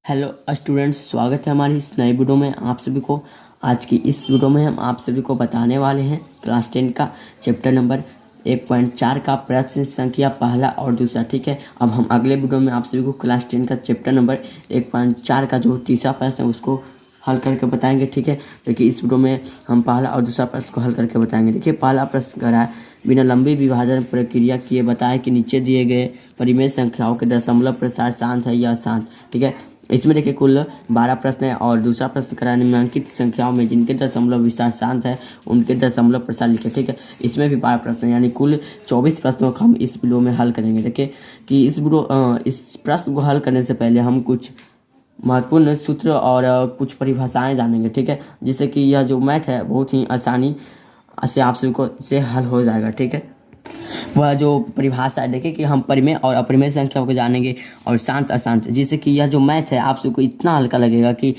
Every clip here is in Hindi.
हेलो स्टूडेंट्स, स्वागत है हमारी इस नए वीडियो में आप सभी को। आज की इस वीडियो में हम आप सभी को बताने वाले हैं क्लास 10 का चैप्टर नंबर 1.4 का प्रश्न संख्या पहला और दूसरा। ठीक है, अब हम अगले वीडियो में आप सभी को क्लास 10 का चैप्टर नंबर 1.4 का जो तीसरा प्रश्न है उसको हल करके बताएंगे। ठीक है, देखिए इस वीडियो में हम पहला और दूसरा प्रश्न को हल करके बताएंगे। देखिए पहला प्रश्न कह रहा है, बिना लंबी विभाजन प्रक्रिया किए बताएं कि नीचे दिए गए परिमेय संख्याओं के दशमलव प्रसार शांत है या अशांत। ठीक है, इसमें देखिए कुल 12 प्रश्न है और दूसरा प्रश्न करा निम्नलिखित संख्याओं में जिनके दशमलव विस्तार शांत है उनके दशमलव प्रसार लिखे। ठीक है, इसमें भी 12 प्रश्न यानी कुल 24 प्रश्नों को हम इस वीडियो में हल करेंगे। देखिए कि इस प्रश्न को हल करने से पहले हम कुछ महत्वपूर्ण सूत्र और कुछ परिभाषाएं जानेंगे। ठीक है, जिससे कि यह जो मैथ है बहुत ही आसानी से आप सभी को से हल हो जाएगा। ठीक है, वह जो परिभाषा है देखिए कि हम परिमेय और अपरिमेय संख्याओं को जानेंगे और शांत अशांत, जिससे कि यह जो मैथ है आप सबको इतना हल्का लगेगा कि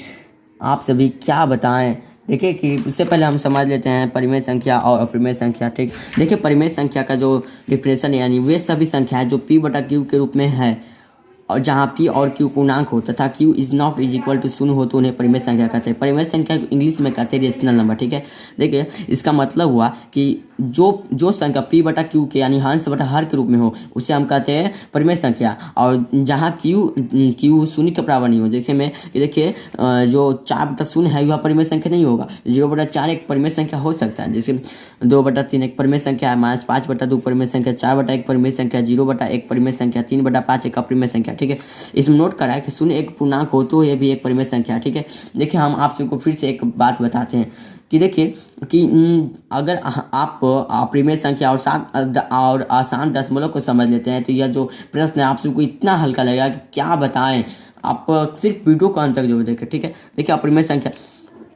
आप सभी क्या बताएं। देखिए कि उससे पहले हम समझ लेते हैं परिमेय संख्या और अपरिमेय संख्या। ठीक, देखिए परिमेय संख्या का जो डिफिनेशन है यानी वे सभी संख्याएं जो p बटा q के रूप में है और जहाँ p और q पूर्णांक हो तथा q is not is equal to शून्य हो तो उन्हें परिमेय संख्या कहते हैं। परिमेय संख्या को इंग्लिश में कहते हैं रेशनल नंबर। ठीक है, देखिए इसका मतलब हुआ कि जो संख्या p बटा q के यानी हंस बटा हर के रूप में हो उसे हम कहते हैं परिमेय संख्या, और जहाँ q शून्य के बराबर नहीं हो। जैसे में कि देखिए जो 4/0 है वह परिमेय संख्या नहीं होगा। 0/4 एक परिमेय संख्या हो सकता है, जैसे 2/3 एक परिमेय संख्या है, -5/2 परिमेय संख्या, 4/1 परिमेय संख्या, 0/1 परिमेय संख्या, 3/5 एक अपरिमेय संख्या। ठीक है, इसमें नोट करा है कि शून्य एक पूर्णांक हो तो यह भी एक परिमेय संख्या। ठीक है, देखिए हम आप सबको फिर से एक बात बताते हैं कि देखिए कि अगर आप अपरिमेय संख्या और आसान दशमलव को समझ लेते हैं तो यह जो प्रश्न है आप सबको इतना हल्का लगेगा कि क्या बताएं। आप सिर्फ वीडियो को अंत तक जो देखें। ठीक है, देखिए अपरिमेय संख्या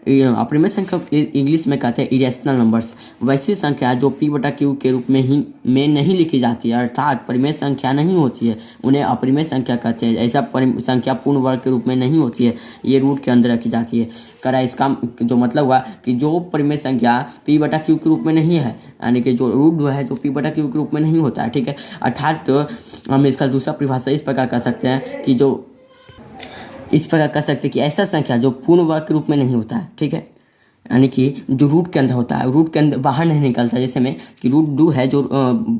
इंग्लिश में कहते हैं इरेशनल नंबर्स, वैसी संख्या जो p बटा q के रूप में नहीं लिखी जाती है, अर्थात परिमेय संख्या नहीं होती है, उन्हें अपरिमेय संख्या कहते हैं। ऐसा संख्या पूर्ण वर्ग के रूप में नहीं होती है, ये रूट के अंदर रखी जाती है। करा इसका जो मतलब हुआ कि जो परिमेय संख्या p बटा q के रूप में नहीं है यानी कि जो रूट जो है जो p बटा q के रूप में नहीं होता है। ठीक है, अर्थात हम इसका दूसरा परिभाषा इस प्रकार कर सकते हैं कि जो इस प्रकार कर सकते हैं कि ऐसा संख्या जो पूर्ण वर्ग के रूप में नहीं होता है। ठीक है, यानी कि जो रूट के अंदर होता है, रूट के अंदर बाहर नहीं निकलता, जैसे में कि रूट 2 है जो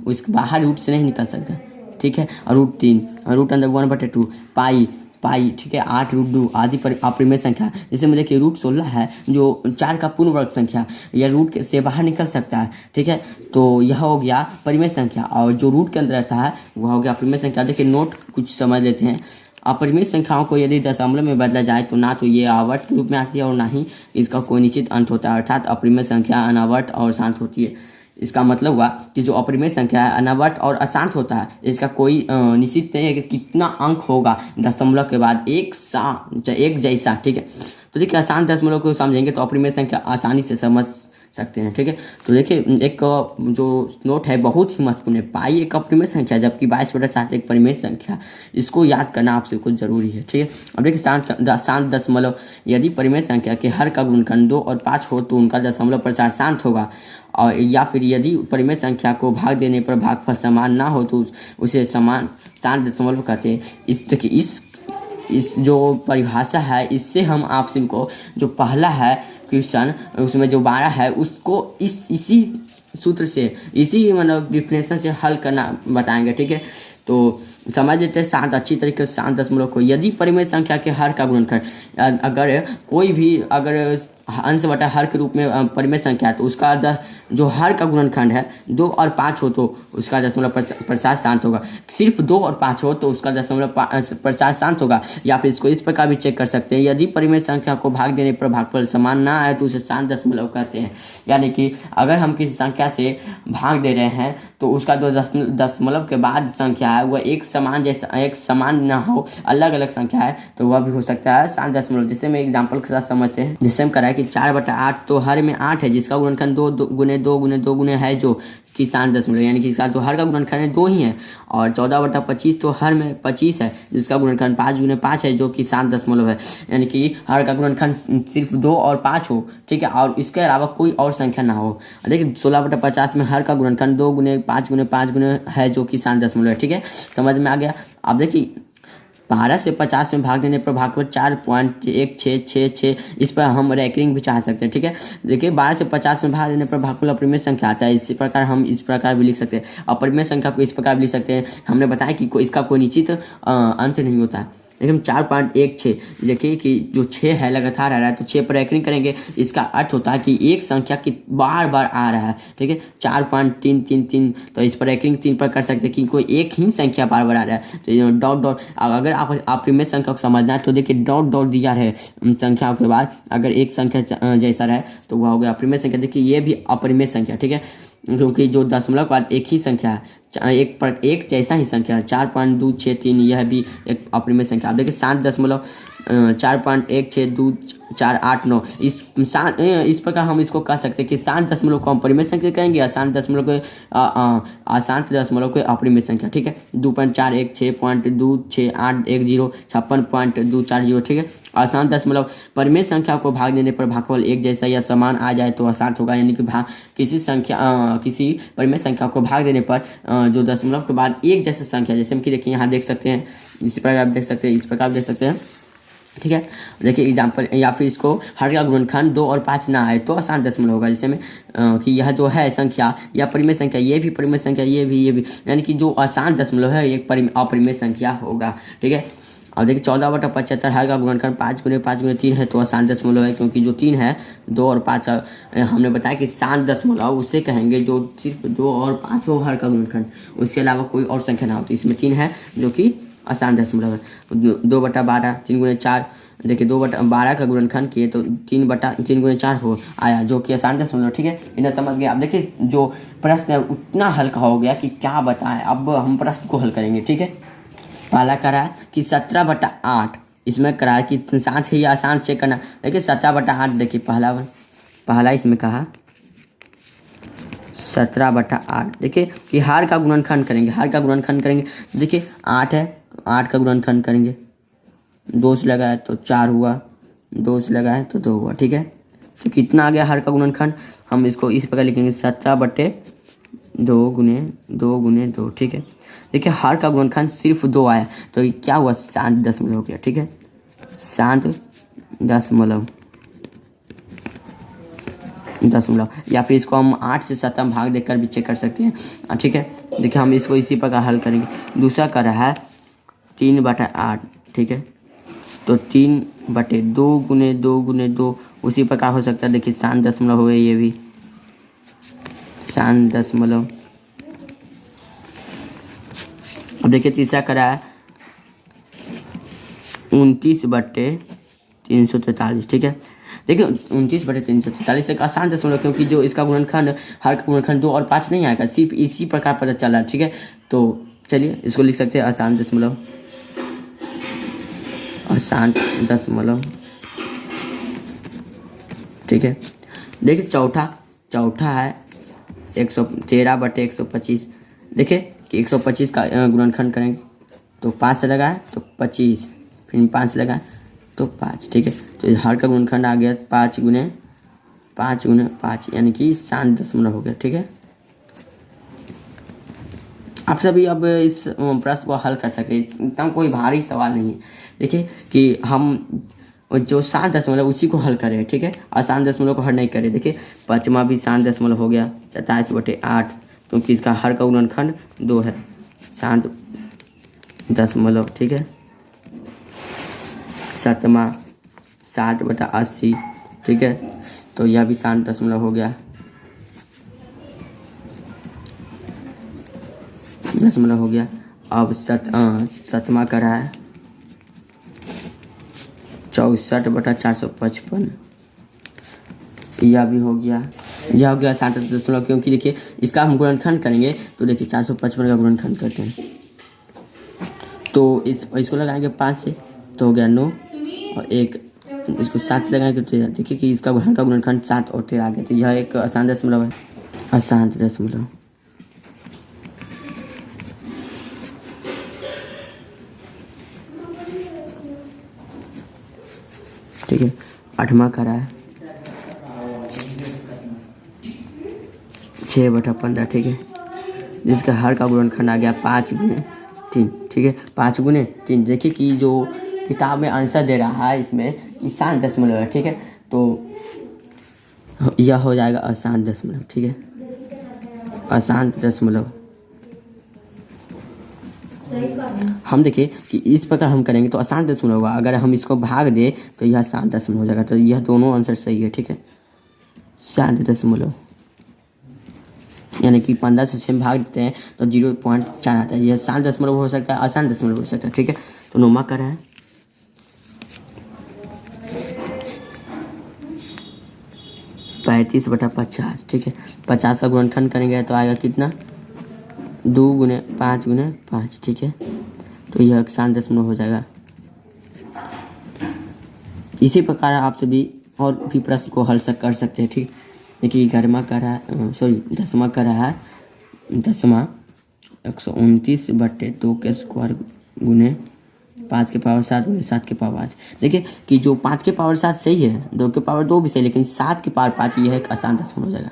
उसके बाहर रूट से नहीं निकल सकता। ठीक है, और रूट 3 रूट अंदर 1/2 पाई। ठीक है, 8√2 आदि पर अपरिमेय संख्या। जैसे में देखिए रूट 16 है जो 4 का पूर्ण वर्ग संख्या, यह रूट से बाहर निकल सकता है। ठीक है, तो यह हो गया परिमेय संख्या, और जो रूट के अंदर रहता है वह हो गया अपरिमेय संख्या। देखिए नोट कुछ समझ लेते हैं। अपरिमेय संख्याओं को यदि दशमलव में बदला जाए तो ना तो ये आवर्त के रूप में आती है और ना ही इसका कोई निश्चित अंत होता है, अर्थात अपरिमेय संख्या अनावर्त और शांत होती है। इसका मतलब हुआ कि जो अपरिमेय संख्या है अनावर्त और अशांत होता है, इसका कोई निश्चित नहीं है कि कितना अंक होगा दशमलव के बाद एक जैसा। ठीक है, तो देखिए अशांत दशमलव को समझेंगे तो अपरिमेय संख्या आसानी से समझ सकते हैं। ठीक है, तो देखिए एक जो नोट है बहुत ही महत्वपूर्ण है, पाई एक अपरिमेय संख्या जबकि 22/7 एक परिमेय संख्या, इसको याद करना आपसे कुछ जरूरी है। ठीक है, अब देखिए शांत दशमलव, यदि परिमेय संख्या के हर का गुणनखंड 2 और 5 हो तो उनका दशमलव प्रसार शांत होगा, और या फिर यदि परिमेय संख्या को भाग देने पर भागफल समान ना हो तो उसे शांत दशमलव कहते हैं। इस जो परिभाषा है इससे हम आप सबको जो पहला है क्वेश्चन उसमें जो 12 है उसको इसी सूत्र से इसी मतलब डिफिनेशन से हल करना बताएंगे। ठीक है, तो समझ लेते हैं शांत अच्छी तरीके से शांत दशमलव को। यदि परिमेय संख्या के हर का गुणनखंड अगर कोई भी अगर अंश बटा हर के रूप में परिमेय संख्या है तो उसका जो हर का गुणनखंड है 2 और 5 हो तो उसका दशमलव प्रसार शांत होगा। सिर्फ 2 और 5 हो तो उसका दशमलव प्रसार शांत होगा। या फिर इसको इस प्रकार भी चेक कर सकते हैं, यदि परिमेय संख्या को भाग देने पर भागफल समान ना आए तो उसे शांत दशमलव कहते हैं। यानी कि अगर हम किसी संख्या से भाग दे रहे हैं तो उसका जो दशमलव के बाद संख्या है वह एक समान ना हो, अलग अलग संख्या है तो वह भी हो सकता है शांत दशमलव। जैसे मैं एग्जाम्पल के साथ समझते हैं, जैसे हम कराए कि 4/8 तो हर में 8 है जिसका गुणनखंड 2 गुने है जो कि शांत दशमलव, यानी कि इसका जो हर का गुणनखंड है 2 ही है, और 14/25 तो हर में 25 है जिसका गुणनखंड 5 गुने 5 है जो कि शांत दशमलव है, यानी कि हर का गुणनखंड सिर्फ 2 और 5 हो। ठीक है, और इसके अलावा कोई और संख्या ना हो। देखिए 16/50 में हर का गुणनखंड 2 गुने 5 गुने 5 गुने है जो कि शांत दशमलव है। ठीक है, समझ में आ गया। अब देखिए 12 से 50 में भाग देने पर भागफल 4.1666, इस पर हम रैंकिंग भी चाह सकते हैं। ठीक है, देखिए 12 से 50 में भाग देने पर भागफल अपरिमेय संख्या आता है। इसी प्रकार हम इस प्रकार भी लिख सकते हैं। अपरिमेय संख्या को इस प्रकार भी लिख सकते हैं। हमने बताया कि इसका कोई निश्चित अंत नहीं होता है। लेकिन 4.16 देखिए कि जो 6 है लगातार आ रहा है, तो 6 पर रैंकिंग करेंगे, इसका अर्थ होता है कि एक संख्या की बार बार आ रहा है। ठीक है, 4.333, तो इस पर रैंकिंग 3 पर कर सकते हैं कि कोई एक ही संख्या बार बार आ रहा है। तो डॉट डॉट, अगर आप अपरिमेय संख्या को समझना है तो देखिए डॉट डॉट दिया है संख्याओं के बाद, अगर एक संख्या जैसा रहे तो वह हो गया अपरिमेय संख्या। देखिए ये भी अपरिमेय संख्या। ठीक है, क्योंकि जो दशमलव के बाद एक ही संख्या है, एक जैसा ही संख्या है। 4.263 यह भी एक अपरिमेय संख्या। आप देखिए 7.4162489, इस प्रकार हम इसको कह सकते हैं कि 7 दशमलव को हम परिमेय संख्या कहेंगे, अशांत दशमलव को अशांत दशमलव को अपरिमेय संख्या। ठीक है, 2.416.26810 56.240। ठीक है, अशांत दशमलव परिमेय संख्या को भाग देने पर भागफल एक जैसा या समान आ जाए तो अशांत होगा। यानी कि किसी परिमेय संख्या को भाग देने पर जो दशमलव के बाद एक जैसा संख्या, जैसे हम कि देखिए यहाँ देख सकते हैं, इसी प्रकार आप देख सकते हैं, इस प्रकार आप देख सकते हैं। ठीक है, देखिए एग्जाम्पल, या फिर इसको हर का गुणनखंड 2 और 5 ना आए तो अशांत दशमलव होगा। जैसे में कि यह जो है संख्या या परिमेय संख्या, ये भी परिमेय संख्या, ये भी, यानी कि जो अशांत दशमलव है एक अपरिमेय संख्या होगा। ठीक है, अब देखिए 14/75 हर का गुणनखंड 5 × 5 × 3 है तो अशांत दशमलव है, क्योंकि जो 3 है 2 और 5 हमने बताया कि शांत दशमलव उसे कहेंगे जो सिर्फ 2 और 5 हो हर का गुणनखंड, उसके अलावा कोई और संख्या ना हो। तो इसमें 3 है जो कि अशांत दशमलव है। 2/12 3 × 4, देखिए 2/12 का गुणनखंड किए तो 3 × 4 हो आया, जो कि अशांत दशमलव। ठीक है, इन्हें समझ गए। अब देखिए जो प्रश्न है उतना हल्का हो गया कि क्या बताएं। अब हम प्रश्न को हल करेंगे। ठीक है, पहला करा कि 17/8, इसमें करा है कि साथ ही आसान चेक करना। देखिए 17/8, देखिए पहला इसमें कहा 17/8। देखिए कि हार का गुणनखंड करेंगे, देखिए 8 है, 8 का गुणनखंड करेंगे, 2 से लगाए तो 4 हुआ, 2 से लगाए तो 2 हुआ। ठीक है, तो कितना आ गया हार का गुणनखंड, हम इसको इस प्रकार लिखेंगे 17/2 × 2। ठीक है, देखिए हर का गुणनखंड सिर्फ 2 आया, तो ये क्या हुआ, 7 दशमलव हो गया। ठीक है, 7 दशमलव, या फिर इसको हम 8 से 7 भाग देकर भी चेक कर सकते हैं। ठीक है, देखिए हम इसको इसी प्रकार हल करेंगे। दूसरा कर रहा है 3/8। ठीक है, तो 3/2 × 2 × 2 उसी प्रकार हो सकता है। देखिए 7 दशमलव हो गए, ये भी 7 दशमलव। अब देखिए तीसरा करा है 29/343। ठीक है, देखिए 29/343 एक आसान दशमलव, क्योंकि जो इसका गुणनखंड हर का गुणनखंड 2 और 5 नहीं आएगा, सिर्फ इसी प्रकार पता चला है। ठीक है, तो चलिए इसको लिख सकते हैं आसान दशमलव, आसान दशमलव। ठीक है, देखिए चौथा है 113/125। देखिए कि 125 का गुणनखंड करेंगे तो 5 से लगाए तो 25, फिर 5 से लगाए तो 5। ठीक है, तो हर का गुणनखंड आ गया 5 × 5, यानी कि 7 दशमलव हो गया। ठीक है, आप सभी अब इस प्रश्न को हल कर सके, इतना कोई भारी सवाल नहीं है। देखिए कि हम जो 7 दशमलव उसी को हल करें। ठीक है, आसान दशमलव को हल नहीं करें। देखिए 5वां भी 7 दशमलव हो गया, 27/8, क्योंकि इसका हर का गुणनखंड 2 है, 7 दशमलव। ठीक है, 7वां 60/80। ठीक है, तो यह भी 7 दशमलव हो गया, दशमलव हो गया। अब 7वां का रहा है 64/455, यह भी हो गया, 7 दशमलव, क्योंकि देखिए इसका हम गुणनखंड करेंगे तो देखिए 455 का गुणनखंड करते हैं तो इसको लगाएंगे 5 से तो हो गया 9, और एक इसको 7 लगाएंगे तो देखिए कि इसका हर का गुणनखंड 7 और 13 आ गया, तो यह एक आसान दशमलव है, आसान दशमलव। ठीक है, 8वां करा है 6/15। ठीक है, जिसका हर का गुणनखंड आ गया 5 × 3, ठीक है। 5 गुने 3, देखिए कि जो किताब में आंसर दे रहा है इसमें कि 7 दशमलव है, ठीक है। तो यह हो जाएगा अशांत दशमलव, ठीक है, अशांत दशमलव। हम देखिए कि इस प्रकार हम करेंगे तो अशांत दशमलव होगा, अगर हम इसको भाग दे तो यह शांत दशमलव हो जाएगा। तो यह दोनों आंसर सही है, ठीक है। शांत दशमलव यानी कि 15 से 6 भाग देते हैं तो 0.4 आता है। यह शांत दशमलव हो सकता है, अशांत दशमलव हो सकता है, ठीक है। तो नोमा कर रहा है 35/50, ठीक है। 50 का गुणनखंड करेंगे तो आएगा कितना, 2 गुने 5 गुने 5, ठीक है। तो यह शांत दशमलव हो जाएगा। इसी प्रकार आप सभी और भी प्रश्न को हल कर सकते हैं, ठीक। देखिए 11वां कर रहा है, सॉरी 10वां कर रहा है, 10वां 129/2 के स्क्वायर गुने 5 के पावर 7 गुने 7 के पावर 5। देखिए कि जो 5 के पावर 7 सही है, 2 के पावर 2 भी सही, लेकिन 7 के पावर 5 यह एक अशांत दशमलव हो जाएगा।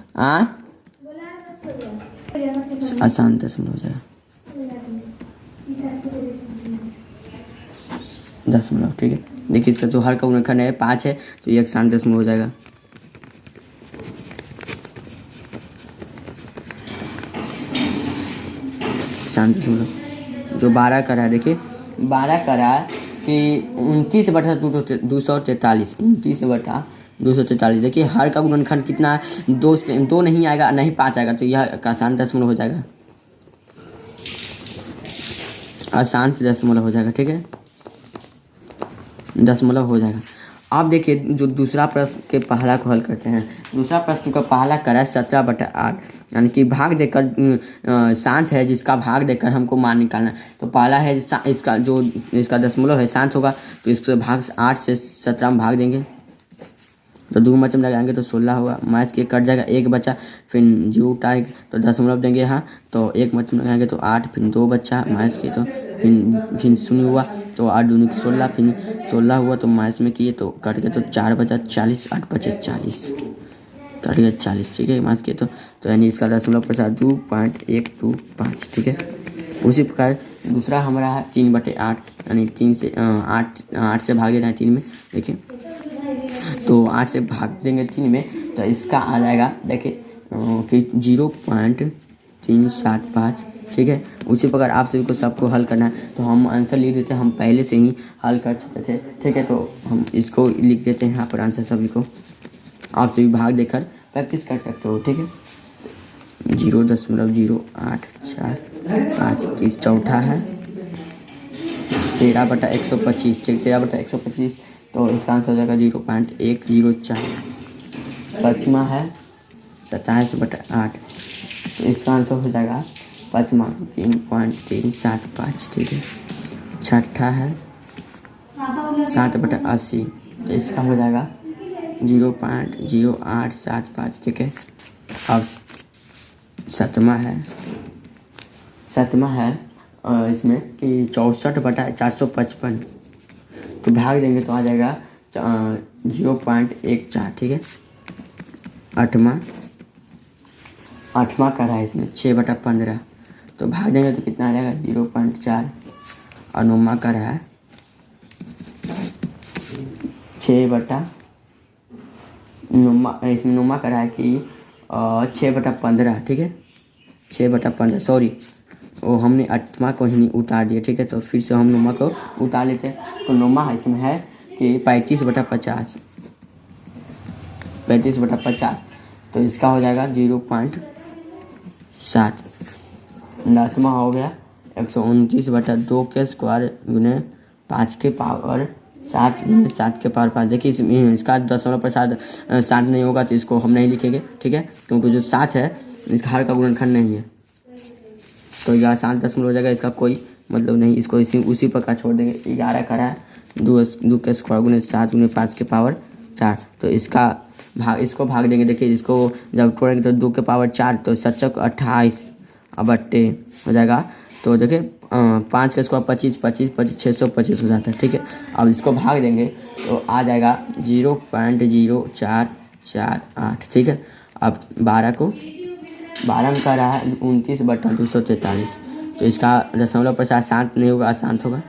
अशांत दशमलव हो जाएगा, दशमलव, ठीक है। देखिए इसका जो हर का गुणनखंड है 5 है, तो ये एक शांत दशमलव हो जाएगा। शांत दशमलव जो 12 का रहा है, देखिए 12 का रहा है कि 29/243, 29/243। देखिए हर का गुणनखंड कितना है, 2 नहीं आएगा, नहीं 5 आएगा, तो यह अशांत दशमलव हो जाएगा, अशांत दशमलव हो जाएगा, ठीक है, दशमलव हो जाएगा। अब देखिए जो दूसरा प्रश्न के पहला को हल करते हैं। दूसरा प्रश्न का पहला करा 17/8, यानी कि भाग देकर शांत है, जिसका भाग देकर हमको मान निकालना है। तो पहला है इसका जो इसका दशमलव है शांत होगा, तो इसको भाग 8 से 17 में भाग देंगे तो 2 मचम लगाएंगे तो 16 होगा। माइनस के कट जाएगा, 1 बचा, फिर 0 उठाएंगे तो दशमलव देंगे यहाँ, तो 1 मचम लगाएंगे तो 8, फिर 2 बचा माइनस के, तो फिर 0 हुआ तो 8 दूनी 16, फिर 16 हुआ तो माइनस में किए तो कट गए तो 4 बचा 40, 8 बचे 40, कट गया 40, ठीक है। माइनस किए तो यानी इसका दशमलव प्रसार 2.125, ठीक है। उसी प्रकार दूसरा हमारा है 3/8, यानी 3 से 8 से भाग देना है 3 में, देखिए तो 8 से भाग देंगे 3 में तो इसका आ जाएगा, देखिए कि 0.375, ठीक है। उसी प्रकार आप सभी को सबको हल करना है, तो हम आंसर लिख देते हैं, हम पहले से ही हल कर चुके थे, ठीक है। तो हम इसको लिख देते हैं यहाँ पर आंसर सभी को, आप सभी भाग देकर प्रैक्टिस कर सकते हो, ठीक है। 0.0845, चौथा है 13/125, ठीक, 13/125, तो इसका आंसर हो जाएगा 0.104। पाँचवा है 27/8, तो इसका आंसर हो जाएगा पाँचवा 3.375, ठीक है। छठा है 7/80, तो इसका हो जाएगा 0.0875, ठीक है। अब सातवां है इसमें कि 64/455, तो भाग देंगे तो आ जाएगा 0.14, ठीक है। आठवां का रहा है इसमें 6/15, तो भाग देंगे तो कितना आ जाएगा 0.4। और नौवां का रहा है 9वां का रहा है कि 6/15, ठीक है, 6/15, सॉरी वो हमने 8वां को ही उतार दिया, ठीक है। तो फिर से हम 9वां को उतार लेते हैं, तो 9वां इसमें है कि 35/50, 35/50, तो इसका हो जाएगा 0.7। 10वां हो गया 129/2 के स्क्वायर गुने 5 के पावर 7 गुने 7 के पावर 5। देखिए इसका दशमलव प्रसाद 7 नहीं होगा तो इसको हम नहीं लिखेंगे, ठीक है, क्योंकि जो 7 है इसका हर का गुणनखंड नहीं है, तो 11 दशमलव हो जाएगा, इसका कोई मतलब नहीं, इसको उसी प्रकार छोड़ देंगे। 11 का रहा है 2 के स्क्वायर गुने 7 गुने 5 के पावर 4, तो इसको भाग देंगे। देखिए इसको जब छोड़ेंगे तो 2 के पावर 4, तो 7 28 बट्टे हो जाएगा, तो देखिए 5 का स्क्वायर 25, 625 हो जाता है, ठीक है। अब इसको भाग देंगे तो आ जाएगा 0.0448, ठीक है। अब 12 में का रहा है 29/243, तो इसका दशमलव प्रसाद शांत नहीं होगा, अशांत होगा,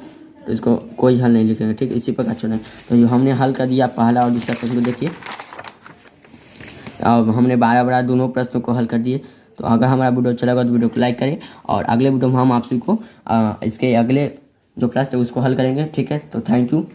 तो इसको कोई हल नहीं लिखेंगे। ठीक, इसी प्रकार चुनें। तो ये हमने हल कर दिया पहला और दूसरा प्रश्न को। देखिए अब हमने 12 दोनों प्रश्नों को हल कर दिए। तो अगर हमारा वीडियो अच्छा लगा तो वीडियो को लाइक करें, और अगले वीडियो में हम आप सभी को इसके अगले जो प्रश्न है उसको हल करेंगे। ठीक है, तो थैंक यू।